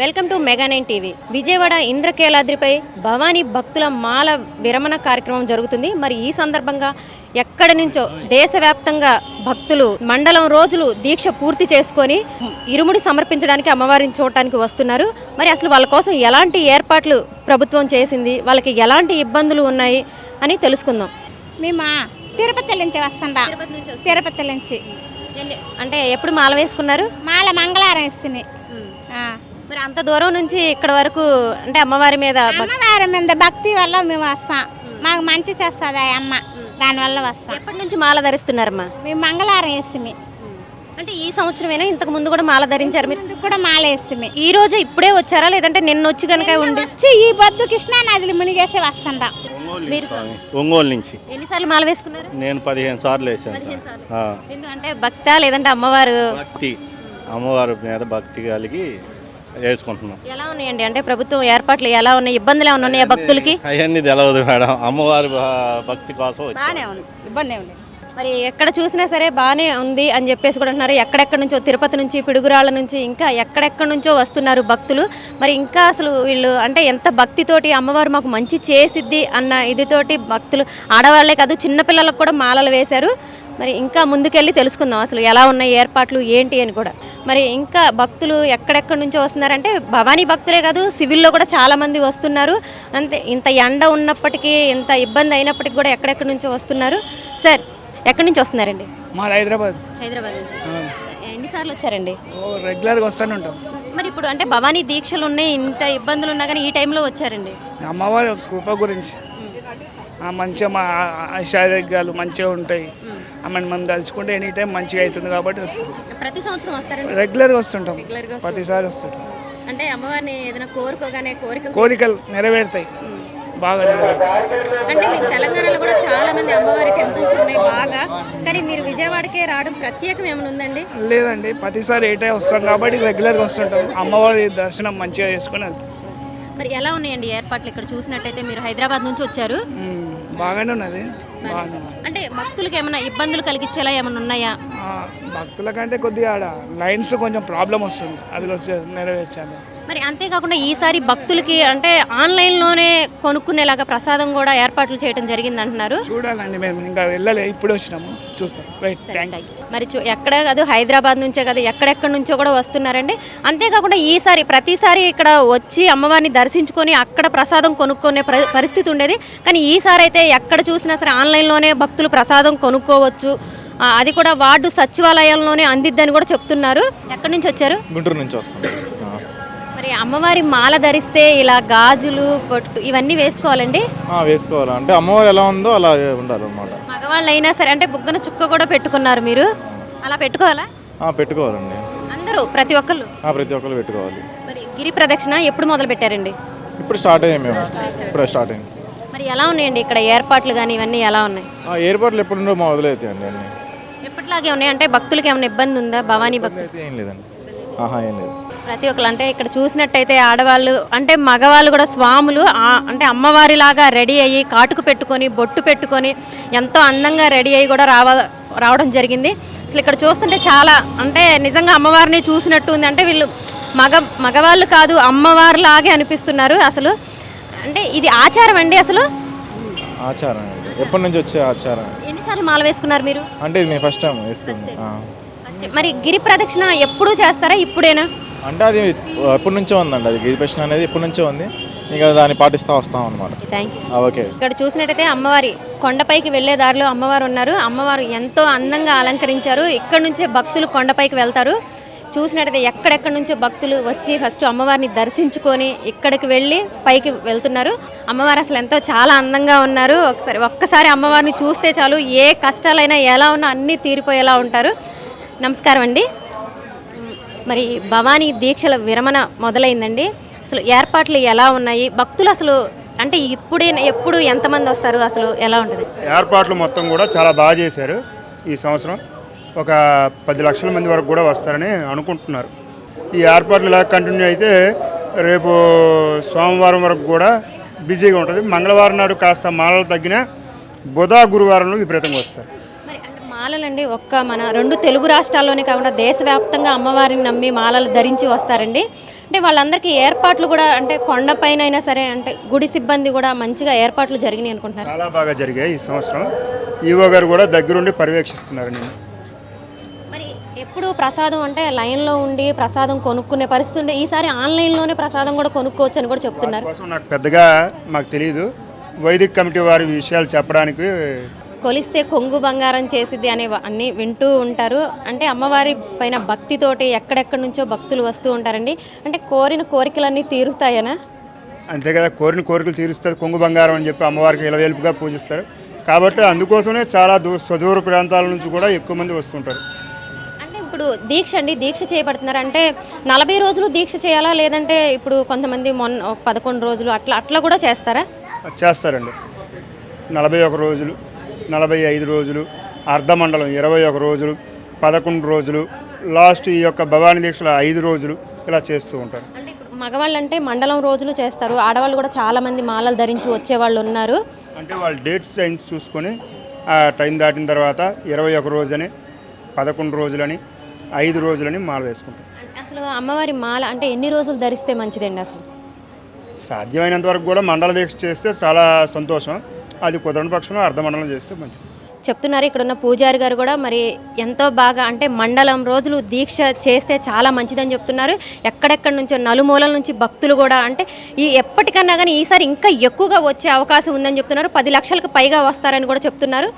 Welcome to mega nine TV. Vijayawada ఇంద్రకీలాద్రిపై భవానీ భక్తుల మాల విరమణ కార్యక్రమం జరుగుతుంది. మరి ఈ సందర్భంగా ఎక్కడి నుంచో దేశవ్యాప్తంగా భక్తులు మండలం రోజులు దీక్ష పూర్తి చేసుకొని ఇరుముడి సమర్పించడానికి అమ్మవారిని చూడటానికి వస్తున్నారు. మరి అసలు వాళ్ళ కోసం ఎలాంటి ఏర్పాట్లు ప్రభుత్వం చేసింది, వాళ్ళకి ఎలాంటి ఇబ్బందులు ఉన్నాయి అని తెలుసుకుందాం. మేము తిరుపతి నుంచి వస్తుండా. తిరుపతి నుంచి అంటే ఎప్పుడు మాల వేసుకున్నారు? మాల మంగళవారం ఇస్తుంది. మరి అంత దూరం నుంచి ఇక్కడ వరకు అంటే అమ్మవారి మీద భక్తి వల్ల మేము వస్తాం. మాకు మంచి చేస్తుంది ఆ అమ్మ, దానివల్ల వస్తాం. ఎప్పటి నుంచి మాల ధరిస్తున్నారమ్మా? మేము మంగళవారం వేస్తుంది. అంటే ఈ సంవత్సరమేనా? ఇంతకు ముందు కూడా మాల ధరించారు మీరు? కూడా మాల వేస్తుంది. ఈ రోజు ఇప్పుడే వచ్చారా లేదంటే నిన్న వచ్చి కనుక వచ్చి ఈ పొద్దు కృష్ణా నదిని మునిగేసి వస్తుంటాం. ఒంగోలు నుంచి. ఎన్నిసార్లు మాల వేసుకున్నారు? నేను 15 సార్లు వేసాను. ఎందుకంటే భక్త లేదంటే అమ్మవారు? భక్తి, అమ్మవారి మీద భక్తి కలిగి వేసుకుంటున్నాం. ఎలా ఉన్నాయండి అంటే ప్రభుత్వం ఏర్పాట్లు ఎలా ఉన్నాయి? ఇబ్బందులు ఏమైనా ఉన్నాయా భక్తులకి? అవన్నీ తెలవదు మేడం, అమ్మవారి భక్తి కోసం ఇబ్బంది ఏమి లేదు. మరి ఎక్కడ చూసినా సరే బాగానే ఉంది అని చెప్పేసి కూడా అంటున్నారు. ఎక్కడెక్కడి నుంచో, తిరుపతి నుంచి, పిడుగురాళ్ళ నుంచి, ఇంకా ఎక్కడెక్కడి నుంచో వస్తున్నారు భక్తులు. మరి ఇంకా అసలు వీళ్ళు అంటే ఎంత భక్తితోటి అమ్మవారు మాకు మంచి చేసిద్ది అన్న ఇదితోటి భక్తులు, ఆడవాళ్లే కాదు చిన్నపిల్లలకు కూడా మాలలు వేశారు. మరి ఇంకా ముందుకెళ్ళి తెలుసుకుందాం అసలు ఎలా ఉన్నాయి ఏర్పాట్లు ఏంటి అని కూడా. మరి ఇంకా భక్తులు ఎక్కడెక్కడి నుంచో వస్తున్నారంటే భవానీ భక్తులే కాదు, సివిల్లో కూడా చాలామంది వస్తున్నారు. అంతే, ఇంత ఎండ ఉన్నప్పటికీ, ఇంత ఇబ్బంది అయినప్పటికీ కూడా ఎక్కడెక్కడి నుంచో వస్తున్నారు. సార్, ఎక్కడి నుంచి వస్తున్నారండి? మాది హైదరాబాద్. హైదరాబాద్ నుంచి ఎన్నిసార్లు వచ్చారండి? రెగ్యులర్గా వస్తూనే ఉంటాం. మరి ఇప్పుడు అంటే భవానీ దీక్షలు ఉన్నాయి, ఇంత ఇబ్బందులు ఉన్నా కానీ ఈ టైంలో వచ్చారండి. అమ్మవారి కృప గురించి మంచిగా మా శారీరకాలు మంచిగా ఉంటాయి. ఆమెను మనం తలుచుకుంటే ఎనీ టైం మంచిగా అవుతుంది కాబట్టి వస్తుంది. ప్రతి సంవత్సరం వస్తారండి? రెగ్యులర్గా వస్తుంటాం, ప్రతిసారి వస్తుంటాం. అంటే అమ్మవారిని ఏదైనా కోరుకోగానే కోరికలు నెరవేరుతాయి, బాగా నెరవేరుతాయి. అంటే మీకు తెలంగాణలో కూడా చాలా మంది అమ్మవారి టెంపుల్స్ ఉన్నాయి బాగా, కానీ మీరు విజయవాడకే రావడం ప్రత్యేకం ఏమైనా ఉందండి? లేదండి, ప్రతిసారి ఏ టైం వస్తాం కాబట్టి రెగ్యులర్గా వస్తుంటాం. అమ్మవారి దర్శనం మంచిగా చేసుకుని వెళ్తాం. మరి ఎలా ఉన్నాయండి ఏర్పాట్లు? ఇక్కడ చూసినట్టయితే మీరు హైదరాబాద్ నుంచి వచ్చారు. బాగానే ఉన్నది. అంటే భక్తులకు ఏమైనా ఇబ్బందులు కలిగించేలా ఏమైనా ఉన్నాయా? భక్తుల కంటే కొద్దిగా లైన్స్ కొంచెం ప్రాబ్లం వస్తుంది, అది నెరవేర్చాలి. మరి అంతేకాకుండా ఈసారి భక్తులకి అంటే ఆన్లైన్లోనే కొనుక్కునేలాగా ప్రసాదం కూడా ఏర్పాట్లు చేయడం జరిగింది అంటున్నారు. చూడాలండి, మేము ఇంకా వెళ్ళలే, ఇప్పుడు వచ్చినాము, చూస్తాం. మరి ఎక్కడే కాదు, హైదరాబాద్ నుంచే కాదు, ఎక్కడెక్కడి నుంచో కూడా వస్తున్నారండి. అంతేకాకుండా ఈసారి ప్రతిసారి ఇక్కడ వచ్చి అమ్మవారిని దర్శించుకొని అక్కడ ప్రసాదం కొనుక్కునే పరిస్థితి ఉండేది. కానీ ఈసారి అయితే ఎక్కడ చూసినా సరే ఆన్లైన్లోనే భక్తులు ప్రసాదం కొనుక్కోవచ్చు. అది కూడా వార్డు సచివాలయంలోనే అందిద్దని కూడా చెప్తున్నారు. ఎక్కడి నుంచి వచ్చారు? గుంటూరు నుంచి వస్తాం. మరి అమ్మవారి మాల ధరిస్తే ఇలా గాజులు, పొట్టు ఇవన్నీ వేసుకోవాలండి? వేసుకోవాలి. అంటే అమ్మవారు ఎలా ఉందో అలా ఉండాలి అన్నమాట. మగవాళ్ళు అయినా సరే, అంటే బుగ్గన చుక్క కూడా పెట్టుకున్నారు మీరు, అలా పెట్టుకోవాలా? పెట్టుకోవాలండి. అందరూ ప్రతి ఒక్కళ్ళు పెట్టుకోవాలి. మరి గిరి ప్రదక్షిణ ఎప్పుడు మొదలు పెట్టారండి? ఇప్పుడు స్టార్ట్ అయ్యాం మేము, ఇప్పుడు స్టార్ట్ అయింది. మరి ఎలా ఉన్నాయండి ఇక్కడ ఏర్పాట్లు కానీ ఇవన్నీ ఎలా ఉన్నాయి? ఏర్పాట్లు ఎప్పుడు ఉండో మొదలవుతాయండి అన్నీ ఎప్పటిలాగే ఉన్నాయి. అంటే భక్తులకి ఏమైనా ఇబ్బంది ఉందా? భవానీ భక్తులు ఏం లేదండి, ఏం లేదు. ప్రతి ఒక్కరు అంటే ఇక్కడ చూసినట్టయితే ఆడవాళ్ళు అంటే మగవాళ్ళు కూడా స్వాములు అంటే అమ్మవారిలాగా రెడీ అయ్యి కాటుకు పెట్టుకొని బొట్టు పెట్టుకొని ఎంతో అందంగా రెడీ అయ్యి కూడా రావడం జరిగింది. అసలు ఇక్కడ చూస్తుంటే చాలా అంటే నిజంగా అమ్మవారిని చూసినట్టు ఉంది. అంటే వీళ్ళు మగవాళ్ళు కాదు, అమ్మవారిలాగే అనిపిస్తున్నారు. అసలు అంటే ఇది ఆచారం అండి? అసలు ఆచారం ఎప్పటి నుంచి వచ్చే ఆచారం. ఎన్నిసార్లు మాల వేసుకున్నారు మీరు? అంటే ఇది మేము ఫస్ట్ టైం వేసుకున్నాం. మరి గిరి ప్రదక్షిణ ఎప్పుడు చేస్తారా, ఇప్పుడేనా? అంటే అది ఎప్పటి నుంచో ఉందండి, అది గిరి ప్రదక్షిణ అనేది ఎప్పటి నుంచో ఉంది. ఇంకా దాన్ని పాటిస్తూ వస్తాం అన్నమాట. ఓకే. ఇక్కడ చూసినట్టయితే అమ్మవారి కొండపైకి వెళ్లే దారిలో అమ్మవారు ఉన్నారు. అమ్మవారు ఎంతో అందంగా అలంకరించారు. ఇక్కడ నుంచే భక్తులు కొండపైకి వెళ్తారు. చూసినట్టయితే ఎక్కడెక్కడి నుంచో భక్తులు వచ్చి ఫస్ట్ అమ్మవారిని దర్శించుకొని ఇక్కడికి వెళ్ళి పైకి వెళ్తున్నారు. అమ్మవారు అసలు ఎంతో చాలా అందంగా ఉన్నారు. ఒక్కసారి అమ్మవారిని చూస్తే చాలు, ఏ కష్టాలైనా ఎలా ఉన్నా అన్నీ తీరిపోయేలా ఉంటారు. నమస్కారం అండి. మరి భవానీ దీక్షల విరమణ మొదలైందండి. అసలు ఏర్పాట్లు ఎలా ఉన్నాయి? భక్తులు అసలు అంటే ఎప్పుడు ఎంతమంది వస్తారు, అసలు ఎలా ఉంటుంది? ఏర్పాట్లు మొత్తం కూడా చాలా బాగా చేశారు. ఈ సంవత్సరం ఒక 10 లక్షల మంది వరకు కూడా వస్తారని అనుకుంటున్నారు. ఈ ఏర్పాట్లు ఇలా కంటిన్యూ అయితే రేపు సోమవారం వరకు కూడా బిజీగా ఉంటుంది. మంగళవారం నాడు కాస్త మాలలు తగ్గిన బుధ గురువారంలో విపరీతంగా వస్తారు. మాలలండి ఒక్క మన 2 తెలుగు రాష్ట్రాల్లోనే కాకుండా దేశవ్యాప్తంగా అమ్మవారిని నమ్మి మాలలు ధరించి వస్తారండి. అంటే వాళ్ళందరికీ ఏర్పాట్లు కూడా అంటే కొండపైన అయినా సరే అంటే గుడి సిబ్బంది కూడా మంచిగా ఏర్పాట్లు జరిగినాయి అనుకుంటున్నారు. చాలా బాగా జరిగాయి ఈ సంవత్సరం. ఈవో గారు కూడా దగ్గరుండి పర్యవేక్షిస్తున్నారు. నేను మరి ఎప్పుడు ప్రసాదం అంటే లైన్లో ఉండి ప్రసాదం కొనుక్కునే పరిస్థితి ఉండే, ఈసారి ఆన్లైన్లోనే ప్రసాదం కూడా కొనుక్కోవచ్చు అని కూడా చెప్తున్నారు. కోసం నాకు పెద్దగా మాకు తెలియదు. వైదిక కమిటీ వారి విషయాలు చెప్పడానికి కొలిస్తే కొంగు బంగారం చేసిద్ది అనే అన్నీ వింటూ ఉంటారు. అంటే అమ్మవారి పైన భక్తితోటి ఎక్కడెక్కడి నుంచో భక్తులు వస్తూ ఉంటారండి. అంటే కోరిన కోరికలన్నీ తీరుతాయనా? అంతే కదా, కోరిన కోరికలు తీరుస్తుంది కొంగు బంగారం అని చెప్పి అమ్మవారికి ఇలవేల్పుగా పూజిస్తారు. కాబట్టి అందుకోసమే చాలా సుదూర ప్రాంతాల నుంచి కూడా ఎక్కువ మంది వస్తుంటారు. అంటే ఇప్పుడు దీక్ష అండి, దీక్ష చేయబడుతున్నారు అంటే 40 రోజులు దీక్ష చేయాలా, లేదంటే ఇప్పుడు కొంతమంది 11 రోజులు అట్లా కూడా చేస్తారా? చేస్తారండి. 41 రోజులు, 45 రోజులు, అర్ధమండలం 21 రోజులు, 11 రోజులు, లాస్ట్ ఈ యొక్క భవానీ దీక్షల 5 రోజులు ఇలా చేస్తూ ఉంటారు. అంటే ఇప్పుడు మగవాళ్ళు అంటే మండలం రోజులు చేస్తారు, ఆడవాళ్ళు కూడా చాలామంది మాలలు ధరించి వచ్చేవాళ్ళు ఉన్నారు. అంటే వాళ్ళు డేట్స్ టైమ్స్ చూసుకొని ఆ టైం దాటిన తర్వాత 21 రోజని, 11 రోజులని, 5 రోజులని మాల వేసుకుంటారు. అసలు అమ్మవారి మాల అంటే ఎన్ని రోజులు ధరిస్తే మంచిదండి? అసలు సాధ్యమైనంత వరకు కూడా మండల దీక్ష చేస్తే చాలా సంతోషం. అది కుదరని పక్షంలో అర్ధమండలం చేస్తే మంచిది చెప్తున్నారు. ఇక్కడ ఉన్న పూజారి గారు కూడా మరి ఎంతో బాగా అంటే మండలం రోజులు దీక్ష చేస్తే చాలా మంచిదని చెప్తున్నారు. ఎక్కడెక్కడి నుంచో నలుమూలల నుంచి భక్తులు కూడా అంటే ఎప్పటికన్నా కానీ ఈసారి ఇంకా ఎక్కువగా వచ్చే అవకాశం ఉందని చెప్తున్నారు. 10 లక్షలకు పైగా వస్తారని కూడా చెప్తున్నారు.